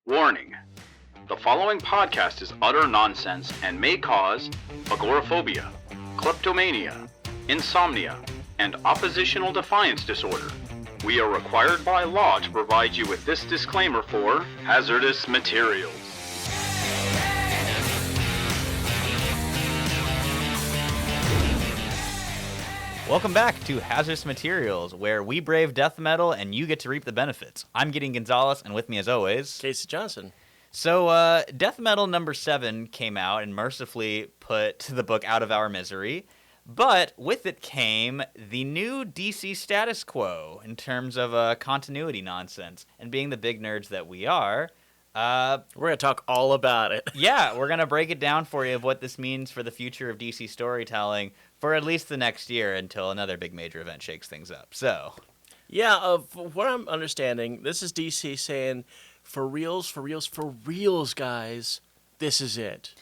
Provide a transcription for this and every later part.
Warning. The following podcast is utter nonsense and may cause agoraphobia, kleptomania, insomnia, and oppositional defiance disorder. We are required by law to provide you with this disclaimer for hazardous materials. Welcome back to Hazardous Materials, where we brave death metal and you get to reap the benefits. I'm Gideon Gonzalez, and with me as always, Casey Johnson. So, Death Metal number 7 came out and mercifully put the book out of our misery, but with it came the new DC status quo in terms of continuity nonsense. And being the big nerds that we are, we're going to talk all about it. Yeah, we're going to break it down for you of what this means for the future of DC storytelling for at least the next year until another big major event shakes things up. So, yeah, of what I'm understanding, this is DC saying, for reals, guys, this is it.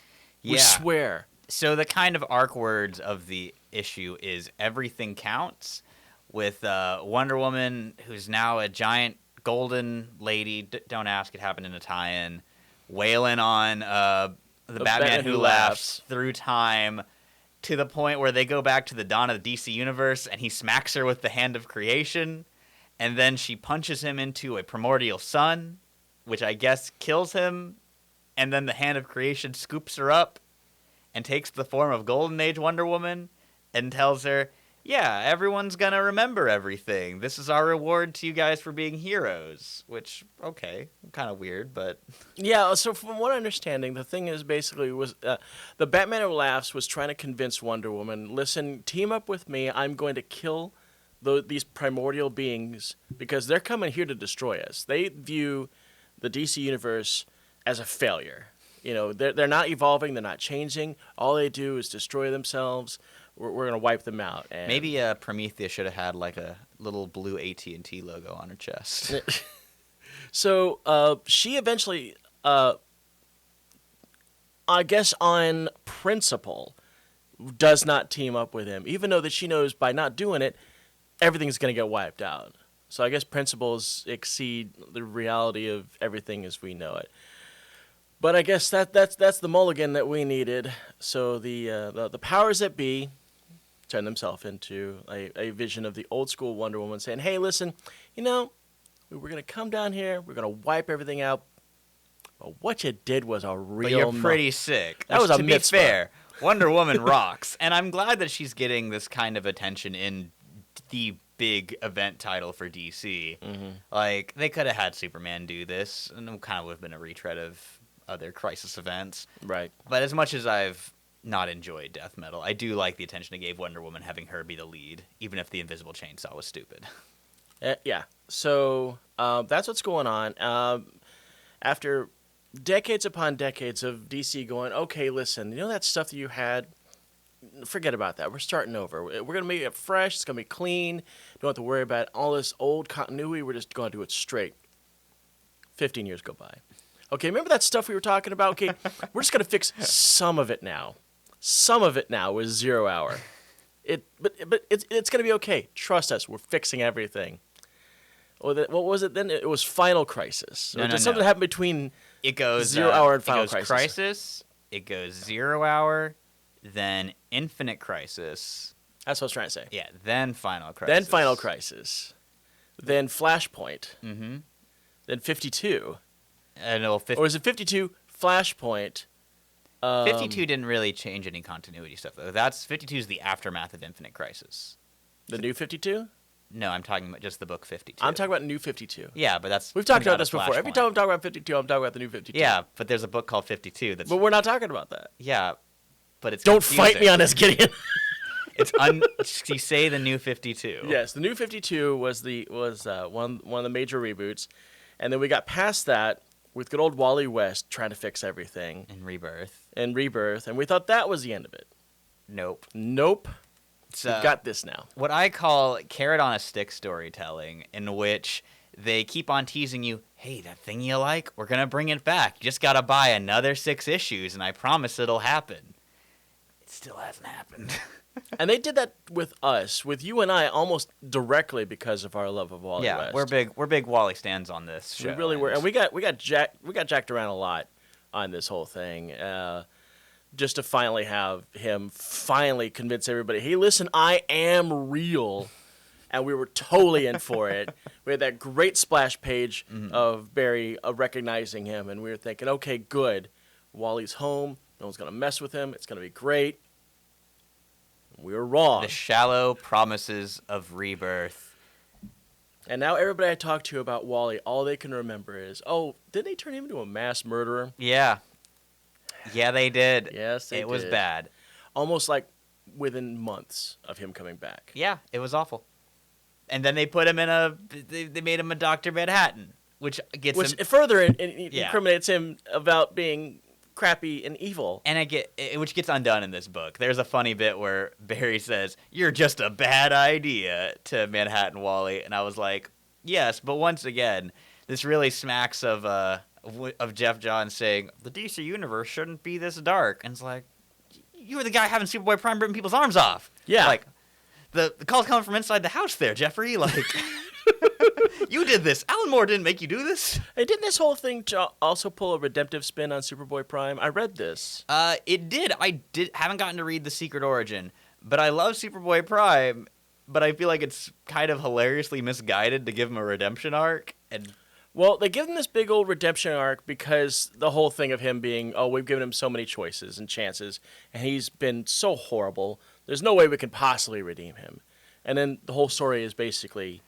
Yeah. We swear. So the kind of arc words of the issue is everything counts, with Wonder Woman, who's now a giant golden lady, don't ask, it happened in a tie-in, wailing on the Batman who laughs through time, to the point where they go back to the dawn of the DC universe, and he smacks her with the hand of creation, and then she punches him into a primordial sun, which I guess kills him, and then the hand of creation scoops her up and takes the form of Golden Age Wonder Woman and tells her, yeah, everyone's gonna remember everything. This is our reward to you guys for being heroes. Which, okay, kind of weird, but... Yeah, so from what I'm understanding, the thing is basically was the Batman Who Laughs was trying to convince Wonder Woman, listen, team up with me, I'm going to kill these primordial beings because they're coming here to destroy us. They view the DC universe as a failure. You know, they're not evolving, they're not changing. All they do is destroy themselves. We're going to wipe them out. And maybe Prometheus should have had like a little blue AT&T logo on her chest. So she eventually, I guess on principle, does not team up with him, even though that she knows by not doing it, everything's going to get wiped out. So I guess principles exceed the reality of everything as we know it. But I guess that's the mulligan that we needed. So the powers that be turn themselves into a vision of the old school Wonder Woman saying, hey, listen, you know, we're going to come down here, we're going to wipe everything out. But what you did was a real... But you're pretty sick. That was a to mitzvah. be fair, Wonder Woman rocks. And I'm glad that she's getting this kind of attention in the big event title for DC. Mm-hmm. Like, they could have had Superman do this, and it kind of would have been a retread of other crisis events. Right. But as much as I've not enjoyed death metal, I do like the attention it gave Wonder Woman having her be the lead, even if the invisible chainsaw was stupid. Yeah. So that's what's going on. After decades upon decades of DC going, okay, listen, you know that stuff that you had? Forget about that. We're starting over. We're going to make it fresh. It's going to be clean. Don't have to worry about all this old continuity. We're just going to do it straight. 15 years go by. Okay, remember that stuff we were talking about? Okay, we're just going to fix some of it now. Some of it now was 0 hour. But it's going to be okay. Trust us. We're fixing everything. What was it then? It was Final Crisis. No, something happened between it goes 0 hour and Final it goes Crisis. It goes 0 hour, then Infinite Crisis. That's what I was trying to say. Yeah, then Final Crisis. Then Final Crisis. Then Flashpoint. Mm-hmm. Then 52. Or is it 52, Flashpoint? 52 didn't really change any continuity stuff, though. 52 is the aftermath of Infinite Crisis. The new 52? No, I'm talking about just the book 52. I'm talking about New 52. Yeah, but that's... We've talked about this before. Every time I'm talking about 52, I'm talking about the New 52. Yeah, but there's a book called 52 that's... But we're not talking about that. Yeah, but it's Don't confusing. fight me on this, Gideon. You say the New 52. Yes, the New 52 was one of the major reboots. And then we got past that with good old Wally West trying to fix everything. And Rebirth. And we thought that was the end of it. Nope. We've got this now. What I call carrot on a stick storytelling, in which they keep on teasing you, hey, that thing you like, we're going to bring it back. You just got to buy another 6 issues, and I promise it'll happen. It still hasn't happened. And they did that with us, with you and I, almost directly because of our love of Wally Yeah, West. we're big Wally stands on this show. We really were, and we got jacked around a lot on this whole thing, just to finally have him finally convince everybody, hey, listen, I am real, and we were totally in for it. We had that great splash page of Barry recognizing him, and we were thinking, okay, good, Wally's home, no one's gonna mess with him, it's gonna be great. We were wrong. The shallow promises of rebirth. And now everybody I talk to about Wally, all they can remember is, oh, did they turn him into a mass murderer? Yeah. Yeah, they did. Yes, they did. It was bad. Almost like within months of him coming back. Yeah, it was awful. And then they put him in they made him a Dr. Manhattan, which gets him... further incriminates him about being crappy and evil. And which gets undone in this book. There's a funny bit where Barry says, "You're just a bad idea," to Manhattan Wally, and I was like, yes, but once again, this really smacks of Jeff Johns saying the DC universe shouldn't be this dark, and it's like, you were the guy having Superboy Prime ripping people's arms off. Yeah, like the call's coming from inside the house there, Jeffrey. Like, you did this. Alan Moore didn't make you do this. Hey, didn't this whole thing also pull a redemptive spin on Superboy Prime? I read this. It did. Haven't gotten to read The Secret Origin, but I love Superboy Prime, but I feel like it's kind of hilariously misguided to give him a redemption arc. And well, they give him this big old redemption arc because the whole thing of him being, oh, we've given him so many choices and chances, and he's been so horrible. There's no way we can possibly redeem him. And then the whole story is basically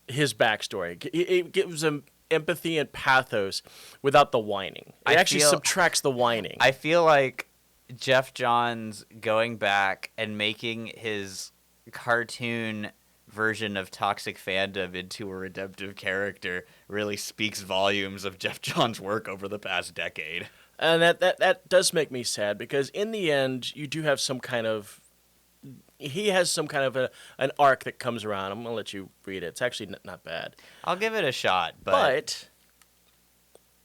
his backstory. It gives him empathy and pathos without the whining. It actually subtracts the whining. I feel like Jeff Johns going back and making his cartoon version of toxic fandom into a redemptive character really speaks volumes of Jeff Johns' work over the past decade. And that does make me sad, because in the end, you do have some kind of... He has some kind of an arc that comes around. I'm going to let you read it. It's actually not bad. I'll give it a shot. But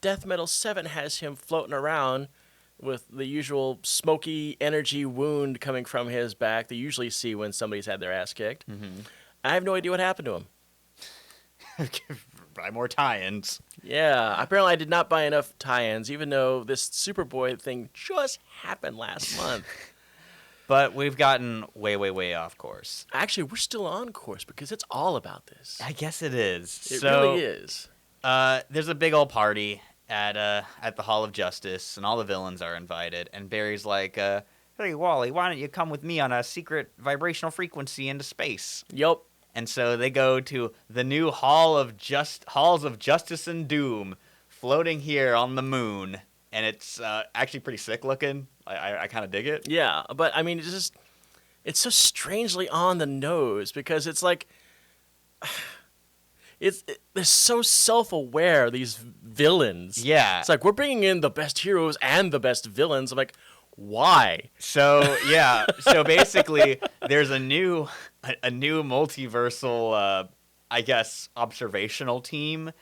Death Metal 7 has him floating around with the usual smoky energy wound coming from his back that you usually see when somebody's had their ass kicked. Mm-hmm. I have no idea what happened to him. Buy more tie-ins. Yeah, apparently I did not buy enough tie-ins, even though this Superboy thing just happened last month. But we've gotten way, way, way off course. Actually, we're still on course because it's all about this. I guess it is. It really is. There's a big old party at the Hall of Justice, and all the villains are invited. And Barry's like, "Hey, Wally, why don't you come with me on a secret vibrational frequency into space?" Yup. And so they go to the new Halls of Justice and Doom, floating here on the moon. And it's actually pretty sick looking. I kind of dig it. Yeah, but I mean, it's so strangely on the nose, because it's like, they're so self-aware, these villains. Yeah. It's like, we're bringing in the best heroes and the best villains. I'm like, why? So, yeah. So basically, there's a new multiversal, I guess, observational team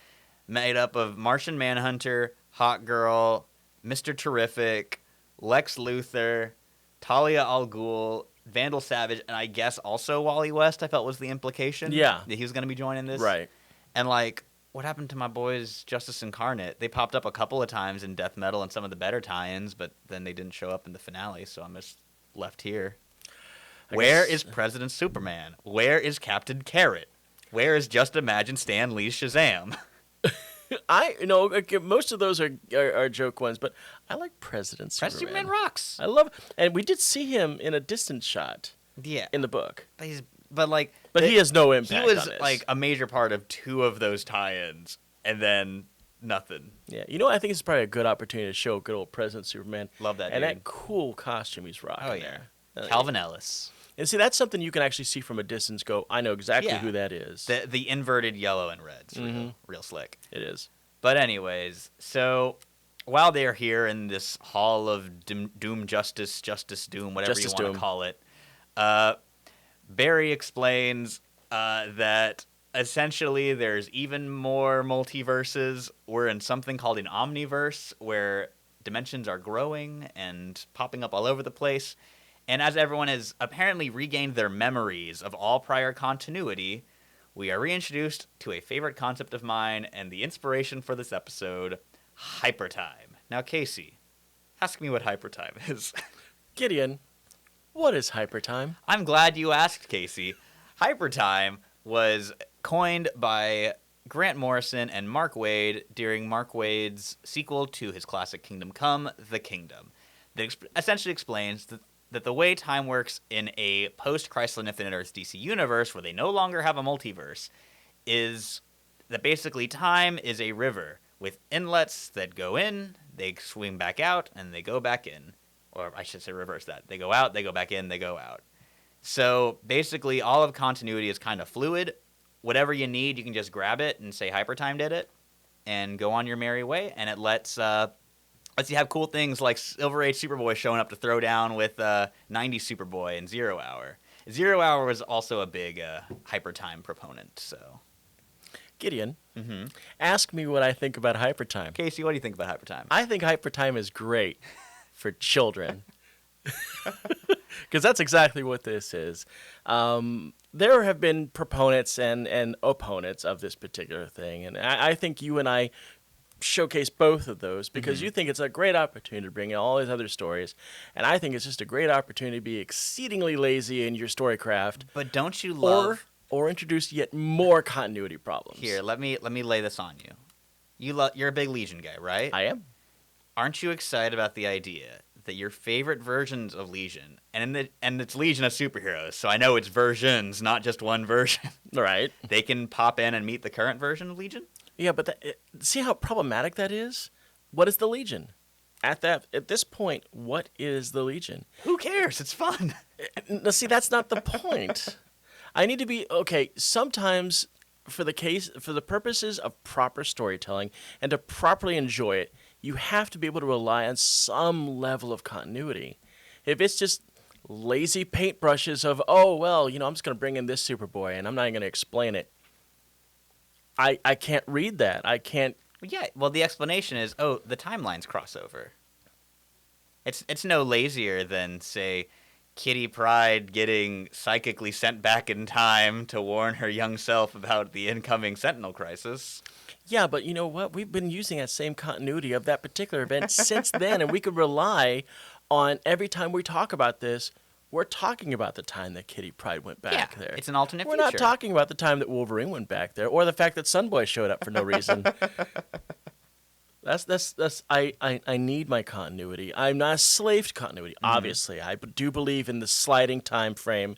made up of Martian Manhunter, Hawk Girl, Mr. Terrific, Lex Luthor, Talia al Ghul, Vandal Savage, and I guess also Wally West, I felt was the implication. Yeah. That he was going to be joining this. Right. And, like, what happened to my boys Justice Incarnate? They popped up a couple of times in Death Metal and some of the better tie-ins, but then they didn't show up in the finale, so I'm just left here. Where is President Superman? Where is Captain Carrot? Where is Just Imagine Stan Lee's Shazam? Most of those are joke ones, but I like President Superman. President Superman rocks. I love, and we did see him in a distance shot. Yeah, in the book. But he has no impact. He was on this. like a major part of 2 of those tie-ins, and then nothing. Yeah, I think it's probably a good opportunity to show good old President Superman. Love that, and dude. that cool costume he's rocking. Oh yeah, there. Calvin Ellis. And see, that's something you can actually see from a distance. Go, I know exactly who that is. The inverted yellow and reds, real slick. It is. But anyways, so while they're here in this Hall of Doom Justice Doom, whatever you want to call it, Barry explains that essentially there's even more multiverses. We're in something called an omniverse, where dimensions are growing and popping up all over the place. And as everyone has apparently regained their memories of all prior continuity, we are reintroduced to a favorite concept of mine and the inspiration for this episode, Hypertime. Now, Casey, ask me what Hypertime is. Gideon, what is Hypertime? I'm glad you asked, Casey. Hypertime was coined by Grant Morrison and Mark Waid during Mark Waid's sequel to his classic Kingdom Come, The Kingdom. That essentially explains that the way time works in a post-Crisis on Infinite Earths DC universe where they no longer have a multiverse is that basically time is a river with inlets that go in, they swing back out, and they go back in. Or I should say reverse that. They go out, they go back in, they go out. So basically all of continuity is kind of fluid. Whatever you need, you can just grab it and say Hypertime did it and go on your merry way. And it lets you have cool things like Silver Age Superboy showing up to throw down with 90s Superboy and 0 Hour. 0 Hour was also a big Hypertime proponent. So, Gideon, ask me what I think about Hypertime. Casey, what do you think about Hypertime? I think Hypertime is great for children. Because that's exactly what this is. There have been proponents and opponents of this particular thing, and I think you and I showcase both of those because you think it's a great opportunity to bring in all these other stories, and I think it's just a great opportunity to be exceedingly lazy in your story craft. But don't you love... Or introduce yet more continuity problems. Here, let me lay this on you. You're a big Legion guy, right? I am. Aren't you excited about the idea that your favorite versions of Legion, and it's Legion of superheroes, so I know it's versions, not just one version. Right. They can pop in and meet the current version of Legion? Yeah, but see how problematic that is? What is the Legion? At this point, what is the Legion? Who cares? It's fun. Now, see, that's not the point. I need to be okay. Sometimes, for the purposes of proper storytelling and to properly enjoy it, you have to be able to rely on some level of continuity. If it's just lazy paintbrushes of, oh well, I'm just going to bring in this Superboy and I'm not even going to explain it. I can't read that. I can't. Yeah. Well, the explanation is, the timelines crossover. It's no lazier than, say, Kitty Pryde getting psychically sent back in time to warn her young self about the incoming Sentinel crisis. Yeah, but you know what? We've been using that same continuity of that particular event since then, and we could rely on every time we talk about this, we're talking about the time that Kitty Pryde went back there. It's an alternate future. We're not talking about the time that Wolverine went back there, or the fact that Sunboy showed up for no reason. I need my continuity. I'm not a slave to continuity, obviously. I do believe in the sliding time frame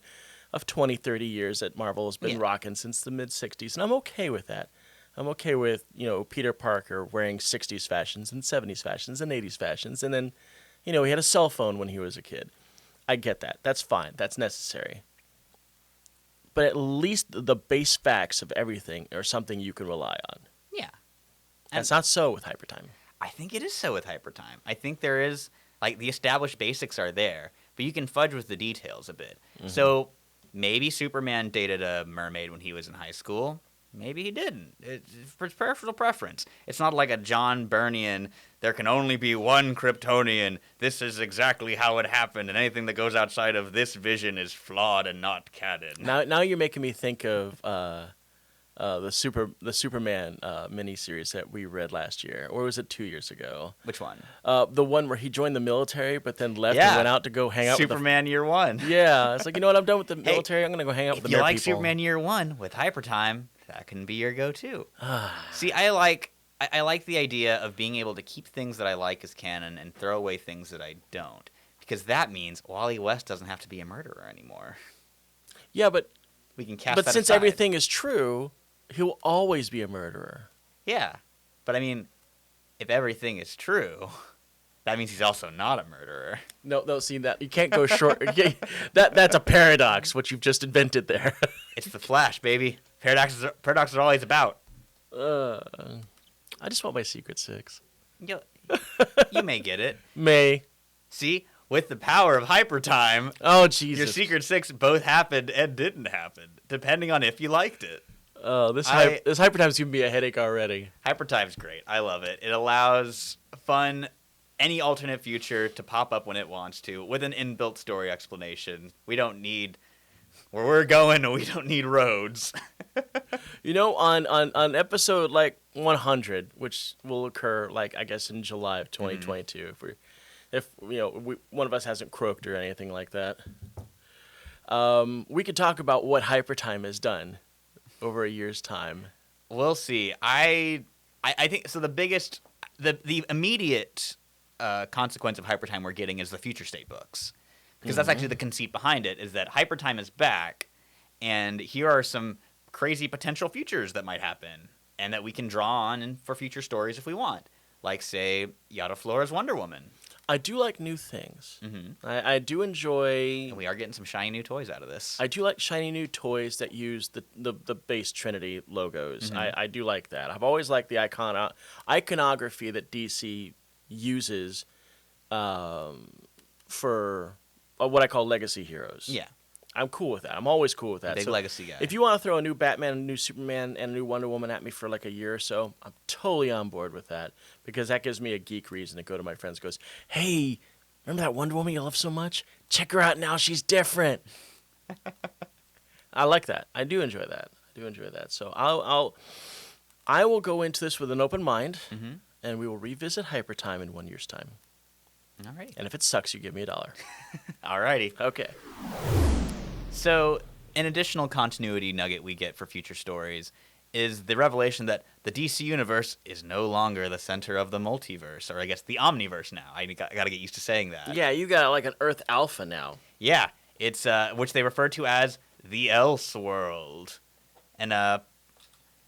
of 20, 30 years that Marvel has been rocking since the mid-'60s, and I'm okay with that. I'm okay with, Peter Parker wearing 60s fashions and 70s fashions and 80s fashions, and then, he had a cell phone when he was a kid. I get that. That's fine. That's necessary. But at least the base facts of everything are something you can rely on. Yeah. That's not so with Hypertime. I think it is so with Hypertime. I think there is, the established basics are there, but you can fudge with the details a bit. Mm-hmm. So maybe Superman dated a mermaid when he was in high school. Maybe he didn't. It's personal preference. It's not like a John Burnian, there can only be one Kryptonian, this is exactly how it happened, and anything that goes outside of this vision is flawed and not canon. Now you're making me think of the Superman miniseries that we read last year, or was it 2 years ago? Which one? The one where he joined the military, but then left and went out to go hang out Superman Year One. Yeah, it's like, you know what, I'm done with the military, I'm going to go hang out with the nerd people. If you like Superman Year One with Hypertime, that can be your go-to. See, I like the idea of being able to keep things that I like as canon and throw away things that I don't, because that means Wally West doesn't have to be a murderer anymore. Yeah, but we can cast But that since aside. everything is true, he'll always be a murderer. Yeah, but I mean, if everything is true, that means he's also not a murderer. No, see that you can't go short. That's a paradox. What you've just invented there. It's the Flash, baby. Paradoxes are all he's about. I just want my Secret Six. You may get it. May. See, with the power of Hypertime, oh Jesus, your Secret Six both happened and didn't happen, depending on if you liked it. This Hypertime's giving me a headache already. Hypertime's great. I love it. It allows fun any alternate future to pop up when it wants to with an inbuilt story explanation. We don't need where we're going. We don't need roads. On episode like 100, which will occur I guess in July of 2022, if one of us hasn't croaked or anything like that, we could talk about what Hypertime has done over a year's time. We'll see. I think so. The immediate consequence of Hypertime we're getting is the future state books, because that's actually the conceit behind it. Is that Hypertime is back, and here are some crazy potential futures that might happen, and that we can draw on for future stories if we want. Like, say, Yada Flora's Wonder Woman. I do like new things. I do enjoy. And we are getting some shiny new toys out of this. I do like shiny new toys that use the base Trinity logos. I do like that. I've always liked the iconography that DC uses for what I call legacy heroes. Yeah. I'm cool with that. I'm always cool with that. Big legacy guy. If you want to throw a new Batman, a new Superman, and a new Wonder Woman at me for like a year or so, I'm totally on board with that, because that gives me a geek reason to go to my friends and goes, hey, remember that Wonder Woman you love so much? Check her out now. She's different. I like that. I do enjoy that. So I will go into this with an open mind, and we will revisit Hypertime in 1 year's time. All right. And if it sucks, you give me $1. All righty. Okay. So, an additional continuity nugget we get for future stories is the revelation that the DC universe is no longer the center of the multiverse, or I guess the omniverse now. I got to get used to saying that. Yeah, you got like an Earth Alpha now. Yeah, it's which they refer to as the Elseworld. And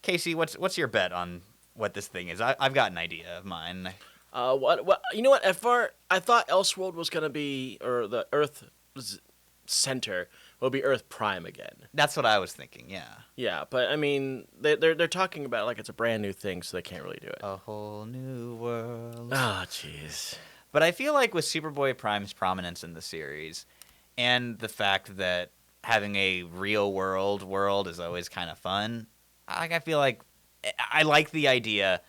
Casey, what's your bet on what this thing is? I've got an idea of mine. What you know what? I thought Elseworld was gonna be, or the Earth center will be Earth Prime again. That's what I was thinking. Yeah. Yeah, but I mean, they're talking about it like it's a brand new thing, so they can't really do it. A whole new world. Oh, jeez. But I feel like with Superboy Prime's prominence in the series, and the fact that having a real world is always kind of fun, I feel like I like the idea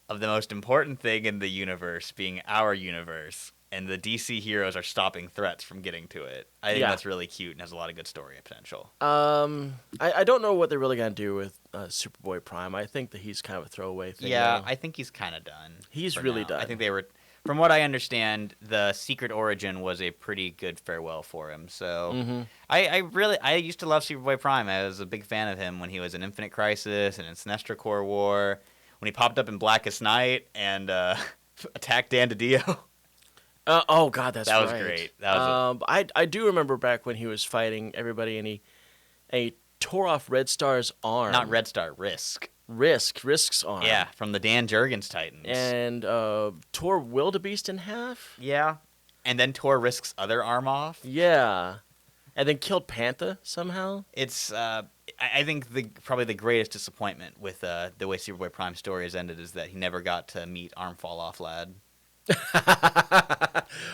of the most important thing in the universe being our universe, and the DC heroes are stopping threats from getting to it. I think that's really cute and has a lot of good story potential. I don't know what they're really going to do with Superboy Prime. I think that he's kind of a throwaway thing. Yeah, now. I think he's kind of done. He's really done. I think they were, from what I understand, the Secret Origin was a pretty good farewell for him. So I used to love Superboy Prime. I was a big fan of him when he was in Infinite Crisis and in Sinestro Corps War, when he popped up in Blackest Night and attacked Dan DiDio. Oh God, that was great. That was I do remember back when he was fighting everybody, and he tore off Red Star's arm. Not Red Star, Risk. Risk's arm. Yeah, from the Dan Jurgens Titans. And tore Wildebeest in half. Yeah, and then tore Risk's other arm off. Yeah, and then killed Panther somehow. It's I think probably the greatest disappointment with the way Superboy Prime story has ended is that he never got to meet Arm Fall Off Lad.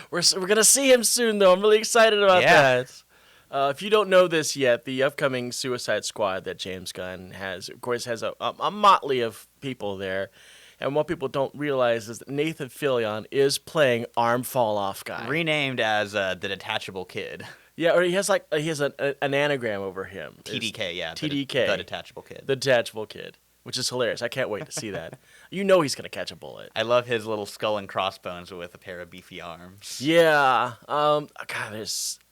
We're gonna see him soon, though. I'm really excited about that. If you don't know this yet, the upcoming Suicide Squad that James Gunn has, of course, has a motley of people there. And what people don't realize is that Nathan Fillion is playing Arm Fall Off Guy, renamed as the Detachable Kid. Yeah, or he has an anagram over him. TDK, yeah. TDK, the Detachable Kid. The Detachable Kid, which is hilarious. I can't wait to see that. You know he's gonna catch a bullet. I love his little skull and crossbones with a pair of beefy arms. Yeah. God,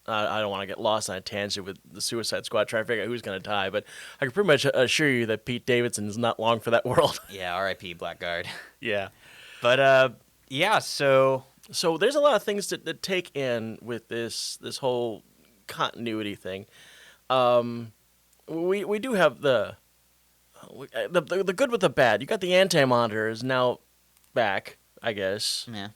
I don't want to get lost on a tangent with the Suicide Squad trying to figure out who's going to die, but I can pretty much assure you that Pete Davidson is not long for that world. Yeah, R.I.P. Blackguard. Yeah. But, yeah, so there's a lot of things to take in with this whole continuity thing. We do have the good with the bad. You got the Anti-Monitor is now back, I guess. Yeah,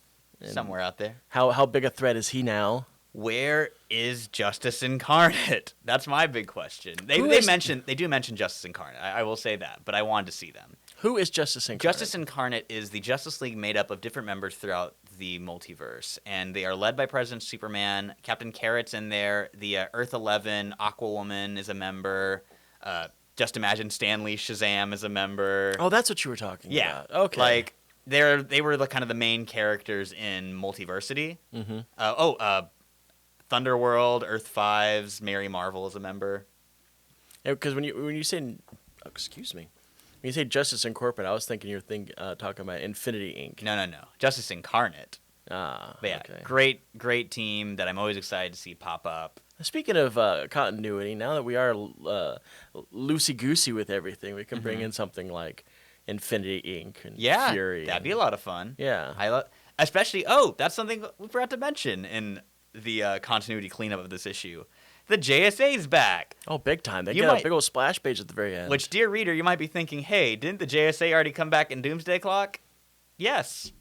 somewhere out there. How big a threat is he now? Where is Justice Incarnate? That's my big question. They do mention Justice Incarnate. I will say that, but I wanted to see them. Who is Justice Incarnate? Justice Incarnate is the Justice League made up of different members throughout the multiverse, and they are led by President Superman. Captain Carrot's in there. The Earth 11 Aquawoman is a member. Just Imagine Stanley Shazam is a member. Oh, that's what you were talking about. Okay. Like, they were the kind of the main characters in Multiversity. Mm-hmm. Thunderworld, Earth 5's Mary Marvel is a member. Because when you say, excuse me, when you say Justice Incorporated, I was thinking you're talking about Infinity Inc. No. Justice Incarnate. Ah, But yeah, okay. great team that I'm always excited to see pop up. Speaking of continuity, now that we are loosey-goosey with everything, we can bring in something like Infinity Inc. and Yeah, Fury. that'd be a lot of fun. Yeah. Especially, that's something we forgot to mention in the continuity cleanup of this issue. The JSA's back. Oh, big time. They You get might- a big old splash page at the very end. Which, dear reader, you might be thinking, hey, didn't the JSA already come back in Doomsday Clock? Yes.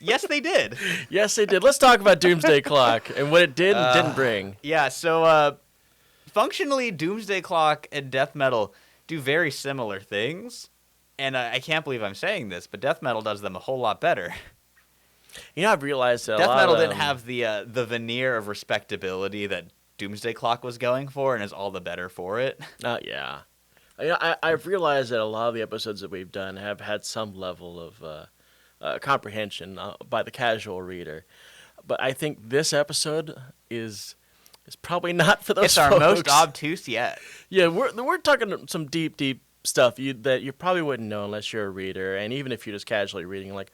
Yes, they did. Yes, they did. Let's talk about Doomsday Clock and what it did and didn't bring. Yeah, so functionally, Doomsday Clock and Death Metal do very similar things. And I can't believe I'm saying this, but Death Metal does them a whole lot better. You know, I've realized that Death a lot Metal of didn't have the veneer of respectability that Doomsday Clock was going for, and is all the better for it. Yeah. I've realized that a lot of the episodes that we've done have had some level of comprehension by the casual reader. But I think this episode is probably not for those It's our folks. most obtuse yet. Yeah, we're talking some deep stuff that you probably wouldn't know unless you're a reader, and even if you're just casually reading, like,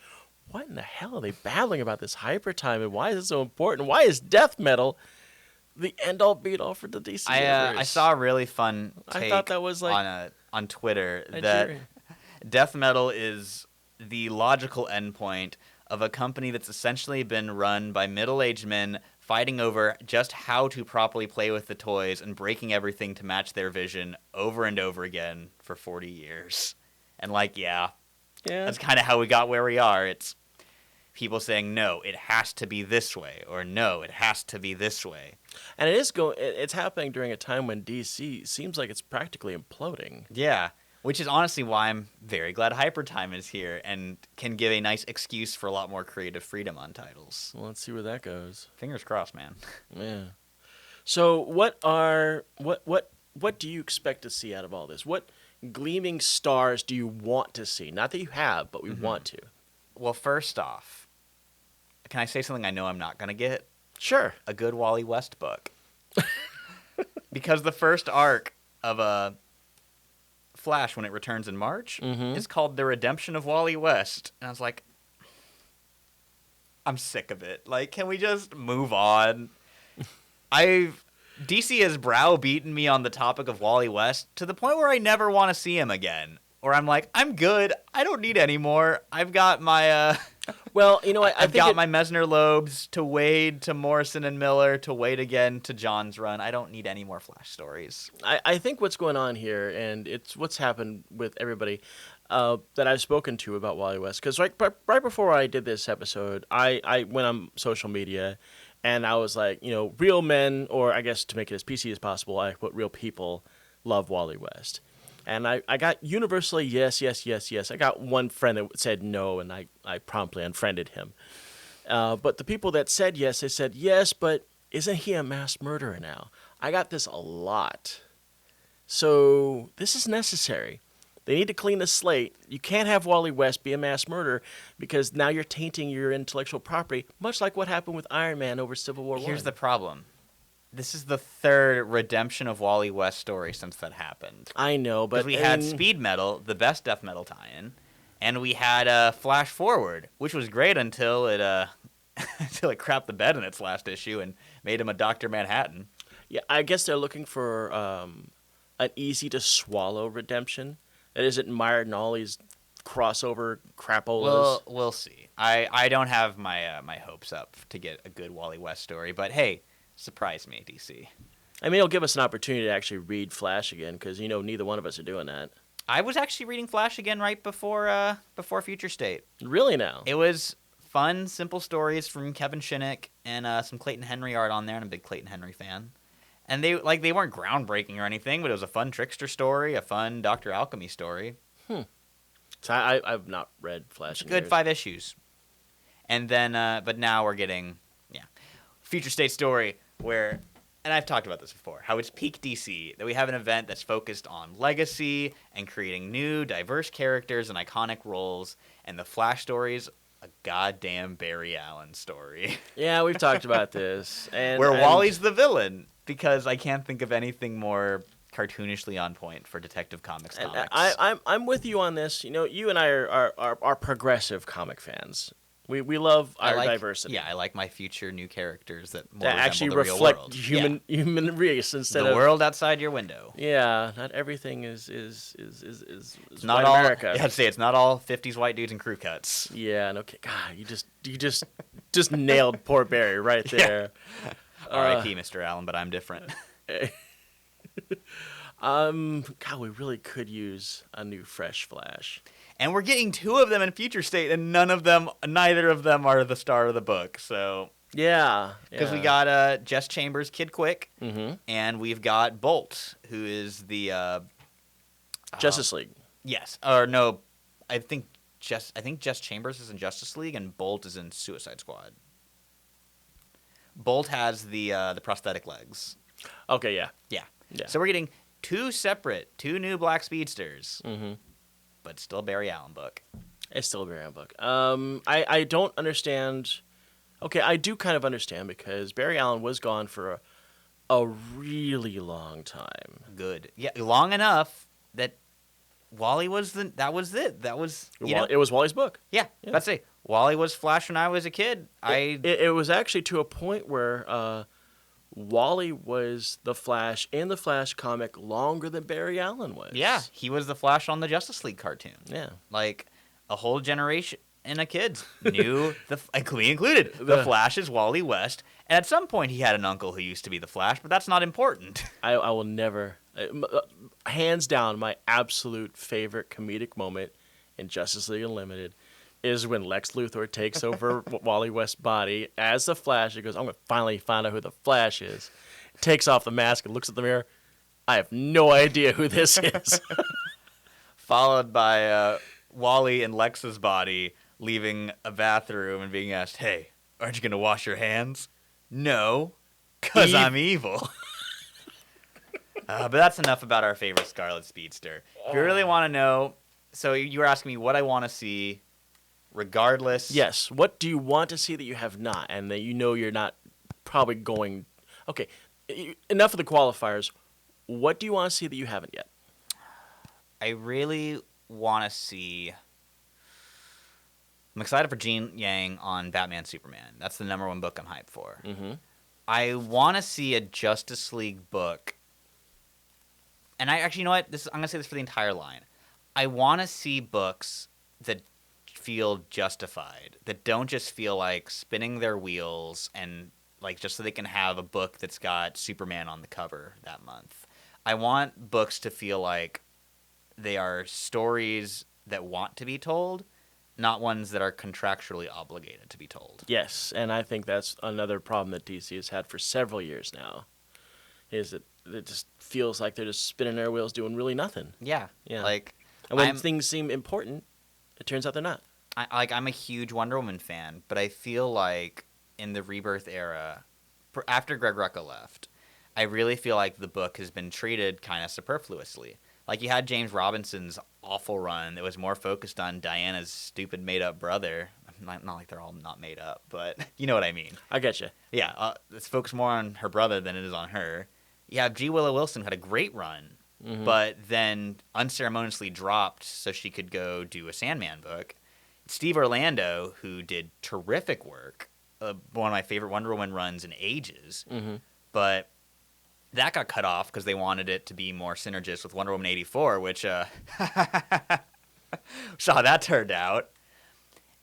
what in the hell are they battling about this Hypertime, and why is it so important? Why is Death Metal the end-all be-all for the DC universe? I saw a really fun take I thought that was like on Twitter that Nigerian. Death Metal is the logical endpoint of a company that's essentially been run by middle-aged men fighting over just how to properly play with the toys and breaking everything to match their vision over and over again for 40 years. And yeah, that's kind of how we got where we are. It's people saying, no, it has to be this way, or no, it has to be this way. And it's happening during a time when DC seems like it's practically imploding. Yeah, which is honestly why I'm very glad Hypertime is here and can give a nice excuse for a lot more creative freedom on titles. Well, let's see where that goes. Fingers crossed, man. Yeah. So what do you expect to see out of all this? What gleaming stars do you want to see? Not that you have, but we want to. Well, first off, can I say something I know I'm not going to get? Sure. A good Wally West book. Because the first arc of Flash, when it returns in March, is called The Redemption of Wally West. And I was like, I'm sick of it. Can we just move on? DC has browbeaten me on the topic of Wally West to the point where I never want to see him again. Or I'm like, I'm good. I don't need any more. I've got my Well, you know what? I've got my Messner Lobes to Wade to Morrison and Miller to Wade again to John's run. I don't need any more Flash stories. I think what's going on here, and it's what's happened with everybody that I've spoken to about Wally West, because right before I did this episode, I went on social media, and I was like, real men, or I guess to make it as PC as possible, I put real people love Wally West. And I got universally yes. I got one friend that said no, and I promptly unfriended him. But the people that said yes, they said, yes, but isn't he a mass murderer now? I got this a lot. So this is necessary. They need to clean the slate. You can't have Wally West be a mass murderer because now you're tainting your intellectual property, much like what happened with Iron Man over Civil War I. Here's the problem. This is the third redemption of Wally West story since that happened. I know, but we had Speed Metal, the best Death Metal tie-in, and we had Flash Forward, which was great until it until it crapped the bed in its last issue and made him a Dr. Manhattan. Yeah, I guess they're looking for an easy-to-swallow redemption that isn't mired in all these crossover crapolas. We'll see. I don't have my hopes up to get a good Wally West story, but hey, surprise me, DC. I mean, it'll give us an opportunity to actually read Flash again, because neither one of us are doing that. I was actually reading Flash again right before Future State. Really now? It was fun, simple stories from Kevin Shinnick and some Clayton Henry art on there. I'm a big Clayton Henry fan. And they weren't groundbreaking or anything, but it was a fun Trickster story, a fun Dr. Alchemy story. So I've not read Flash. It's a good 5 issues. And then, but now we're getting, Future State story where and I've talked about this before, how it's peak DC, that we have an event that's focused on legacy and creating new, diverse characters and iconic roles, and the Flash story's a goddamn Barry Allen story. Yeah, we've talked about this. Where Wally's the villain, because I can't think of anything more cartoonishly on point for Detective Comics comics. I'm with you on this. You know, you and I are progressive comic fans. We love our diversity. Yeah, I like my future new characters that more that actually resemble the reflect real world. human race instead the of world outside your window. Yeah, not everything is Not white all. America. I'd say it's not all 50s white dudes and crew cuts. Yeah, no, God, you just nailed poor Barry right there. R.I.P. Mr. Allen, but I'm different. God, we really could use a new fresh Flash. And we're getting 2 of them in Future State, and neither of them are the star of the book. So Yeah, because we got Jess Chambers, Kid Quick, and we've got Bolt, who is the Justice League. Yes, or no, I think Jess Chambers is in Justice League, and Bolt is in Suicide Squad. Bolt has the prosthetic legs. Okay, yeah. So we're getting 2 new Black Speedsters, Mm-hmm. but still Barry Allen book. It's still a Barry Allen book. I don't understand. Okay, I do kind of understand because Barry Allen was gone for a really long time. Good, yeah, long enough that Wally was that was it. It was Wally's book. Yeah. Let's say Wally was Flash when I was a kid. It was actually to a point where Wally was the Flash in the Flash comic longer than Barry Allen was. Yeah, he was the Flash on the Justice League cartoon. Yeah. Like a whole generation of kids knew, me included, the Flash is Wally West. And at some point he had an uncle who used to be the Flash, but that's not important. I will never, hands down, my absolute favorite comedic moment in Justice League Unlimited is when Lex Luthor takes over Wally West's body as the Flash. He goes, I'm going to finally find out who the Flash is. Takes off the mask and looks at the mirror. I have no idea who this is. Followed by Wally in Lex's body leaving a bathroom and being asked, hey, aren't you going to wash your hands? No, because I'm evil. But that's enough about our favorite Scarlet Speedster. If you really want to know, so you were asking me what I want to see. Regardless. Yes. What do you want to see that you have not, and that you know you're not probably going? Okay. Enough of the qualifiers. What do you want to see that you haven't yet? I really want to see. I'm excited for Gene Yang on Batman Superman. That's the #1 book I'm hyped for. Mm-hmm. I want to see a Justice League book. And you know what? I'm going to say this for the entire line. I want to see books that feel justified, that don't just feel like spinning their wheels and like just so they can have a book that's got Superman on the cover that month. I want books to feel like they are stories that want to be told, not ones that are contractually obligated to be told. Yes, and I think that's another problem that DC has had for several years now, is that it just feels like they're just spinning their wheels doing really nothing. Yeah. Like, and when things seem important, it turns out they're not. I'm a huge Wonder Woman fan, but I feel like in the Rebirth era, after Greg Rucka left, I really feel like the book has been treated kind of superfluously. Like you had James Robinson's awful run that was more focused on Diana's stupid made-up brother. Not like they're all not made up, but you know what I mean. I get you. Yeah, it's focused more on her brother than it is on her. You have G. Willow Wilson, who had a great run, but then unceremoniously dropped so she could go do a Sandman book. Steve Orlando, who did terrific work, one of my favorite Wonder Woman runs in ages, but that got cut off because they wanted it to be more synergist with Wonder Woman 84, which saw how that turned out.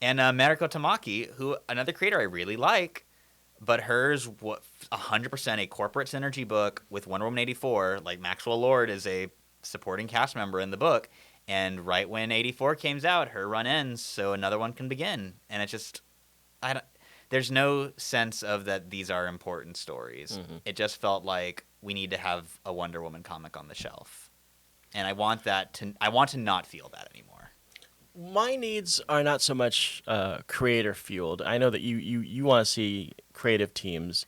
And Mariko Tamaki, who another creator I really like, but hers 100% a corporate synergy book with Wonder Woman 84. Like Maxwell Lord is a supporting cast member in the book. And right when 84 came out, her run ends, so another one can begin. And it's just, there's no sense of that these are important stories. It just felt like we need to have a Wonder Woman comic on the shelf. And I want to not feel that anymore. My needs are not so much creator fueled. I know that you want to see creative teams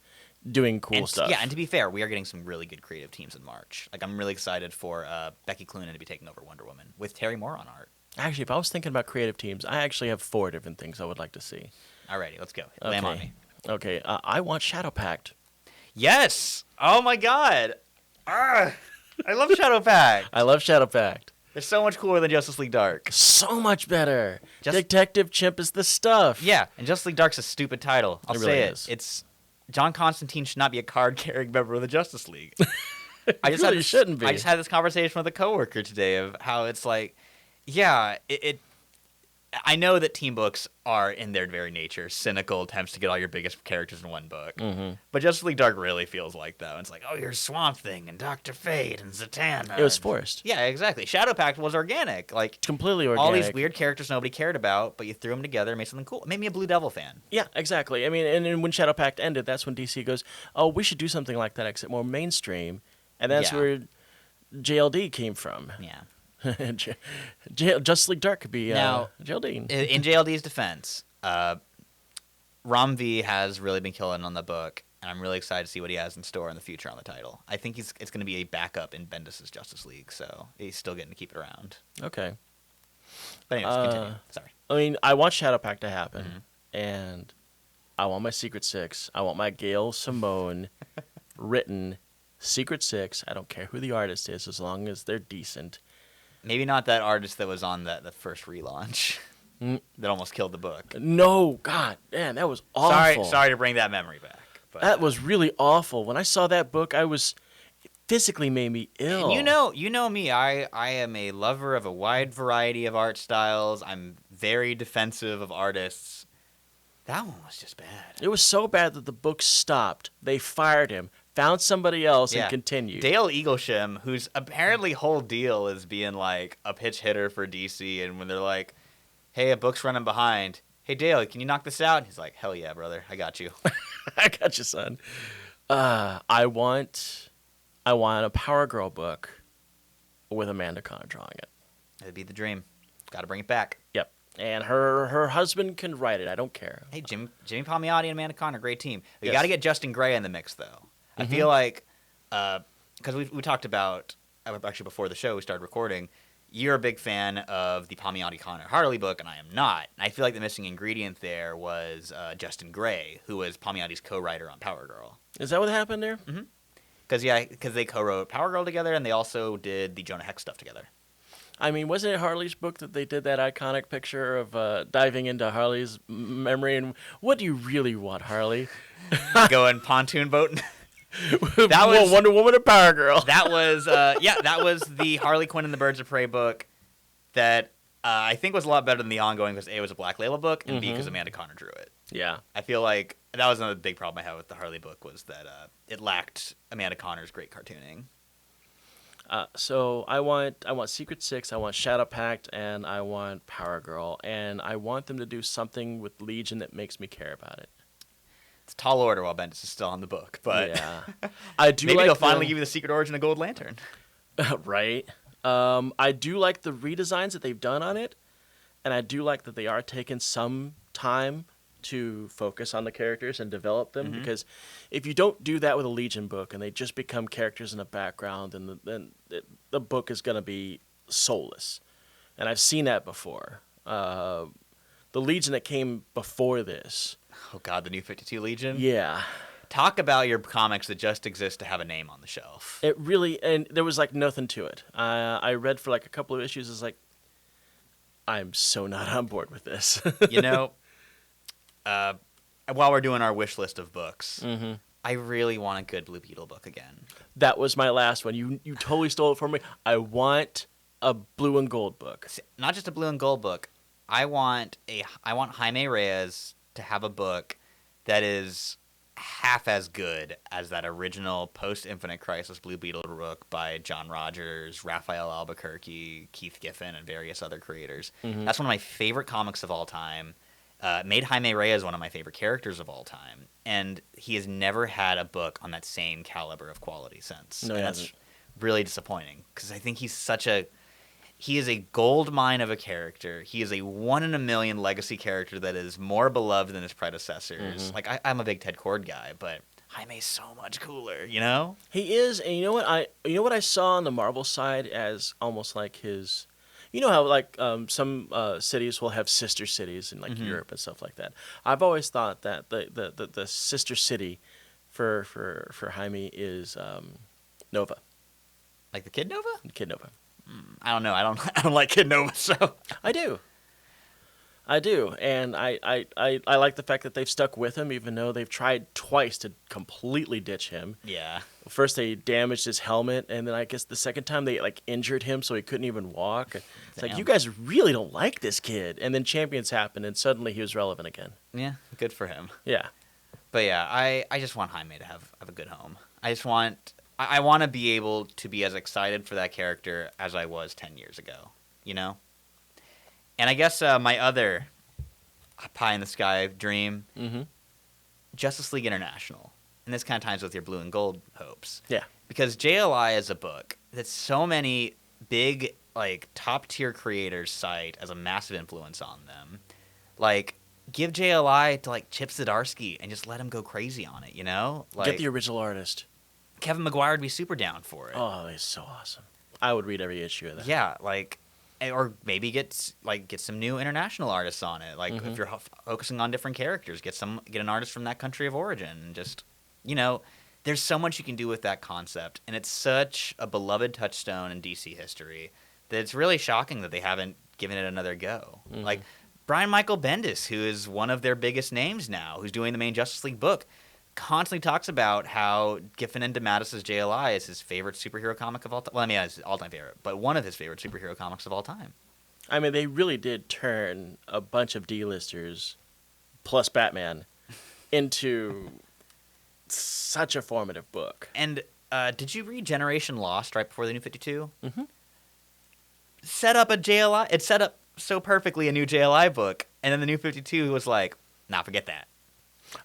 doing cool stuff. Yeah, and to be fair, we are getting some really good creative teams in March. Like, I'm really excited for Becky Cloonan to be taking over Wonder Woman with Terry Moore on art. Actually, if I was thinking about creative teams, I actually have 4 different things I would like to see. Alrighty, let's go. Lamb on me. Okay, I want Shadow Pact. Yes! Oh my god! I love Shadow Pact. I love Shadow Pact. They're so much cooler than Justice League Dark. So much better. Detective Chimp is the stuff. Yeah, and Justice League Dark's a stupid title. I'll say it. Is. It's John Constantine should not be a card-carrying member of the Justice League. Shouldn't be. I just had this conversation with a coworker today of how it's like, yeah, I know that team books are, in their very nature, cynical attempts to get all your biggest characters in one book. Mm-hmm. But Justice League Dark really feels like that. It's like, oh, here's Swamp Thing and Dr. Fate and Zatanna. It was forced. Yeah, exactly. Shadow Pact was organic. Like, completely organic. All these weird characters nobody cared about, but you threw them together and made something cool. It made me a Blue Devil fan. Yeah, exactly. I mean, and when Shadow Pact ended, that's when DC goes, oh, we should do something like that, except more mainstream. And that's where JLD came from. Yeah. Justice League Dark could be now, JLD. In JLD's defense, Ram V has really been killing on the book, and I'm really excited to see what he has in store in the future on the title. I think it's going to be a backup in Bendis' Justice League, so he's still getting to keep it around. Okay. But anyways, continue. Sorry. I mean, I want Shadow Pact to happen, and I want my Secret Six. I want my Gail Simone written Secret Six. I don't care who the artist is, as long as they're decent. Maybe not that artist that was on the first relaunch that almost killed the book. No, God, man, that was awful. Sorry to bring that memory back. But, that was really awful. When I saw that book, it physically made me ill. And you know me. I am a lover of a wide variety of art styles. I'm very defensive of artists. That one was just bad. It was so bad that the book stopped. They fired him. Found somebody else and continued. Dale Eaglesham, whose apparently whole deal is being like a pitch hitter for DC, and when they're like, hey, a book's running behind. Hey, Dale, can you knock this out? And he's like, hell yeah, brother. I got you. I got you, son. I want a Power Girl book with Amanda Conner drawing it. That'd be the dream. Got to bring it back. Yep. And her husband can write it. I don't care. Hey, Jimmy Palmiotti and Amanda Conner, great team. You Yes. got to get Justin Gray in the mix, though. I feel like, because we talked about, actually before the show we started recording, you're a big fan of the Palmiotti Conner Harley book, and I am not. And I feel like the missing ingredient there was Justin Gray, who was Palmiotti's co-writer on Power Girl. Is that what happened there? Mm-hmm. Because they co-wrote Power Girl together, and they also did the Jonah Hex stuff together. I mean, wasn't it Harley's book that they did that iconic picture of diving into Harley's memory? And what do you really want, Harley? Going pontoon boating. That was Wonder Woman or Power Girl. That was that was the Harley Quinn and the Birds of Prey book that I think was a lot better than the ongoing because A, it was a Black Label book, and B, because Amanda Conner drew it. Yeah. I feel like that was another big problem I had with the Harley book was that it lacked Amanda Conner's great cartooning. So I want Secret Six, I want Shadow Pact, and I want Power Girl, and I want them to do something with Legion that makes me care about it. It's a tall order while Bendis is still on the book, but yeah, I do. Maybe like they'll finally give you the secret origin of Gold Lantern. Right. I do like the redesigns that they've done on it, and I do like that they are taking some time to focus on the characters and develop them, because if you don't do that with a Legion book and they just become characters in the background, then the book is going to be soulless. And I've seen that before. The Legion that came before this. Oh God, the New 52 Legion? Yeah. Talk about your comics that just exist to have a name on the shelf. It really, and there was like nothing to it. I read for like a couple of issues, it's like, I'm so not on board with this. You know, while we're doing our wish list of books, I really want a good Blue Beetle book again. That was my last one. You totally stole it from me. I want a blue and gold book. Not just a blue and gold book. I want Jaime Reyes to have a book that is half as good as that original post-Infinite Crisis Blue Beetle book by John Rogers, Raphael Albuquerque, Keith Giffen, and various other creators. That's one of my favorite comics of all time. Made Jaime Reyes one of my favorite characters of all time. And he has never had a book on that same caliber of quality since. No, and that's really disappointing because I think he is a gold mine of a character. He is a 1 in a million legacy character that is more beloved than his predecessors. Like, I'm a big Ted Kord guy, but Jaime's so much cooler, you know? He is, and you know what I saw on the Marvel side as almost like his. You know how like some cities will have sister cities in like Europe and stuff like that. I've always thought that the sister city for Jaime is Nova. Like the Kid Nova? Kid Nova. I don't know. I don't like Kid Nova, so I do, and I like the fact that they've stuck with him, even though they've tried twice to completely ditch him. yeah. First they damaged his helmet, and then I guess the second time they like injured him so he couldn't even walk. It's like, Damn. you guys really don't like this kid. And then Champions happened, and suddenly he was relevant again. Yeah, good for him. Yeah. But yeah, I just want Jaime to have a good home. I want to be able to be as excited for that character as I was 10 years ago, you know? And I guess my other pie in the sky dream, Justice League International. And this kind of ties with your blue and gold hopes. Yeah. Because JLI is a book that so many big, like, top-tier creators cite as a massive influence on them. Like, give JLI to, like, Chip Zdarsky and just let him go crazy on it, you know? Like, Get the original artist. Kevin McGuire would be super down for it. Oh, he's so awesome. I would read every issue of that. Yeah, like, or maybe get some new international artists on it. Like, if you're focusing on different characters, get an artist from that country of origin, and just, you know, there's so much you can do with that concept, and it's such a beloved touchstone in DC history that it's really shocking that they haven't given it another go. Like, Brian Michael Bendis, who is one of their biggest names now, who's doing the main Justice League book, constantly talks about how Giffen and DeMatteis' JLI is his favorite superhero comic of all time. Well, I mean, it's his all-time favorite, but one of his favorite superhero comics of all time. I mean, they really did turn a bunch of D-listers plus Batman into such a formative book. And did you read Generation Lost right before the New 52? Mm-hmm. Set up a JLI. It set up so perfectly a new JLI book, and then the New 52 was like, nah, forget that.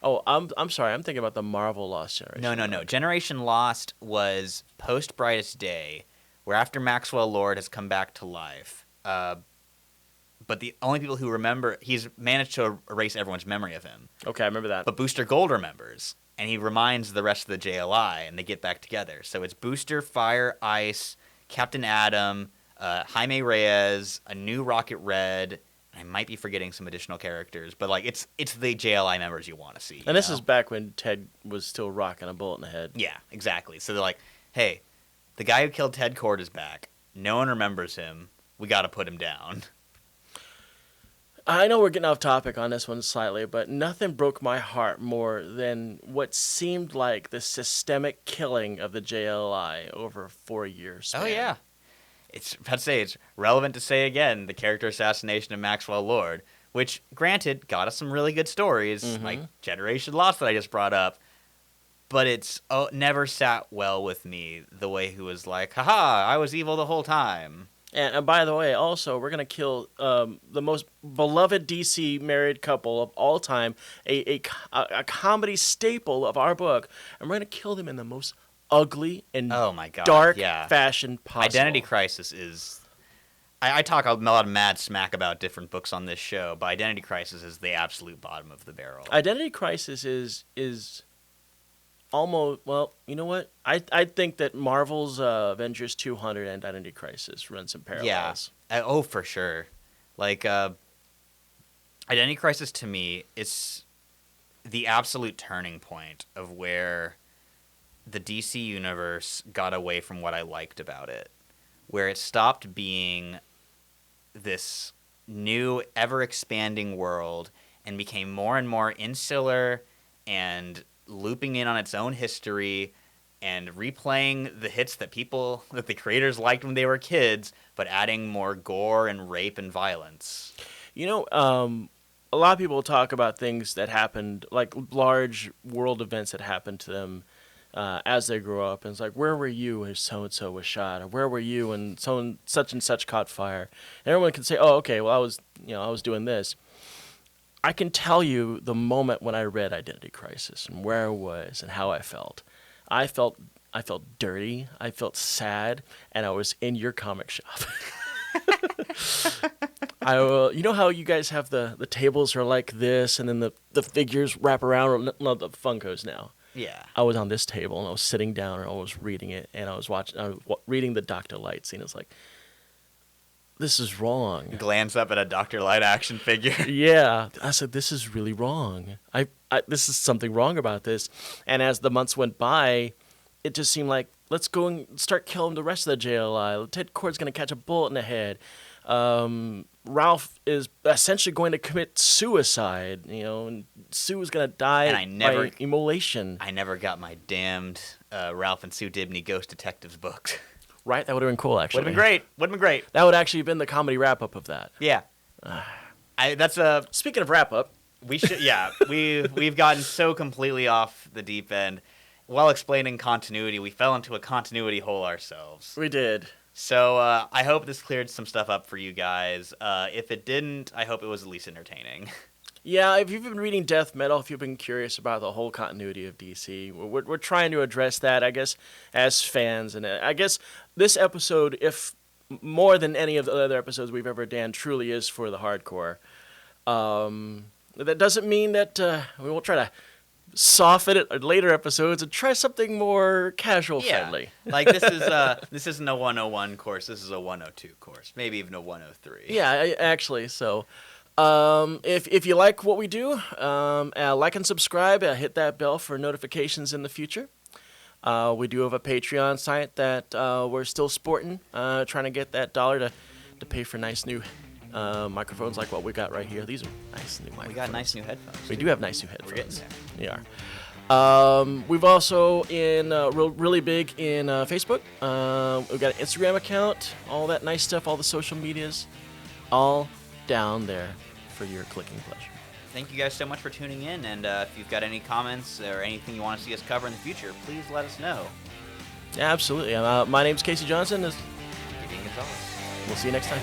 Oh, I'm sorry. I'm thinking about the Marvel Lost Generation. No. Generation Lost was post Brightest Day, where after Maxwell Lord has come back to life, but the only people who remember, he's managed to erase everyone's memory of him. Okay, I remember that. But Booster Gold remembers, and he reminds the rest of the JLI, and they get back together. So it's Booster, Fire, Ice, Captain Atom, Jaime Reyes, a new Rocket Red. I might be forgetting some additional characters, but like it's the JLI members you want to see. And this is back when Ted was still rocking a bullet in the head. Yeah, exactly. So they're like, hey, the guy who killed Ted Kord is back. No one remembers him. We got to put him down. I know we're getting off topic on this one slightly, but nothing broke my heart more than what seemed like the systemic killing of the JLI over a 4-year span. Oh, yeah. It's relevant to say again, the character assassination of Maxwell Lord, which, granted, got us some really good stories, like Generation Lost that I just brought up, but it's never sat well with me the way he was like, haha, I was evil the whole time. And by the way, also, we're going to kill the most beloved DC married couple of all time, a comedy staple of our book, and we're going to kill them in the most ugly and dark fashion possible. Identity Crisis is... I talk a lot of mad smack about different books on this show, but Identity Crisis is the absolute bottom of the barrel. Identity Crisis is almost... Well, you know what? I think that Marvel's Avengers 200 and Identity Crisis run some parallels. Yeah. Oh, for sure. Like, Identity Crisis, to me, is the absolute turning point of where the DC universe got away from what I liked about it, where it stopped being this new, ever-expanding world and became more and more insular and looping in on its own history and replaying the hits that the creators liked when they were kids, but adding more gore and rape and violence. You know, a lot of people talk about things that happened, like large world events that happened to them as they grew up, and it's like, where were you when so-and-so was shot, or where were you when such and such caught fire? And everyone can say, oh, okay, well, I was doing this. I can tell you the moment when I read Identity Crisis and where I was and how I felt. I felt dirty, I felt sad, and I was in your comic shop. You know how you guys have the tables are like this, and then the figures wrap around, no, the Funkos now. Yeah. I was on this table and I was sitting down and I was reading it and I was reading the Dr. Light scene. It's like, this is wrong. Glance up at a Dr. Light action figure. Yeah, I said, this is really wrong. This is something wrong about this. And as the months went by, it just seemed like, let's go and start killing the rest of the JLI. Ted Kord's going to catch a bullet in the head. Ralph is essentially going to commit suicide, and Sue's going to die by immolation. I never got my damned Ralph and Sue Dibney Ghost Detectives books. Right? That would have been cool, actually. Would have been great. That would actually have been the comedy wrap-up of that. Yeah. Speaking of wrap-up. We should, yeah. We've gotten so completely off the deep end. While explaining continuity, we fell into a continuity hole ourselves. We did. So I hope this cleared some stuff up for you guys. If it didn't, I hope it was at least entertaining. Yeah, if you've been reading Death Metal, if you've been curious about the whole continuity of DC, we're trying to address that, I guess, as fans. And I guess this episode, if more than any of the other episodes we've ever done, truly is for the hardcore. That doesn't mean that we won't try to soften it in later episodes and try something more casual friendly. Like this isn't a 101 course, this is a 102 course, maybe even a 103. Yeah, actually, so if you like what we do, like and subscribe, hit that bell for notifications in the future. We do have a Patreon site that we're still sporting, trying to get that dollar to pay for nice new microphones like what we got right here. These are nice new microphones. We got nice new headphones. We do have nice new headphones. We're getting there. We are. We've also really big in Facebook. We've got an Instagram account, all that nice stuff, all the social medias, all down there for your clicking pleasure. Thank you guys so much for tuning in, and if you've got any comments or anything you want to see us cover in the future, please let us know. Yeah, absolutely. My name's Casey Johnson. Gonzalez. We'll see you next time.